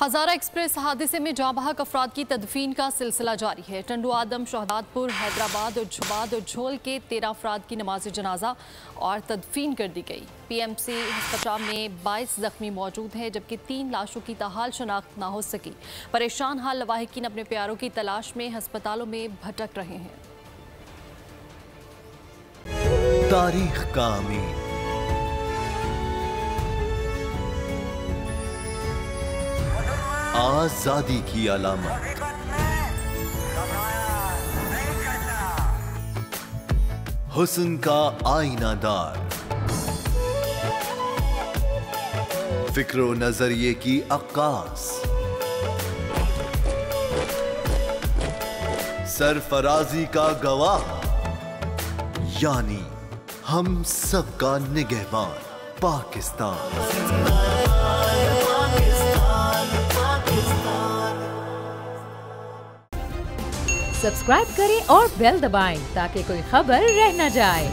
हज़ारा express हादसे में जाँ-बहक अफराद की तदफीन का सिलसिला जारी है। टंडू आदम, शहदादपुर, हैदराबाद और झबाद और झोल के 13 अफराद की नमाज जनाजा और तदफीन कर दी गई। PMC अस्पताल में 22 जख्मी मौजूद हैं, जबकि 3 लाशों की ताहाल शनाख्त ना हो सकी। परेशान हाल लवाहिकीन अपने प्यारों की तलाश में अस्पतालों में भटक रहे हैं। तारीख का अमीर आजादी की अलामत, हुस्न का आईनादार, फिक्रो नजरिए की अक्कास, सरफराजी का गवाह, यानी हम सबका निगहबान पाकिस्तान। सब्सक्राइब करें और बेल दबाएं ताकि कोई खबर रह न जाए।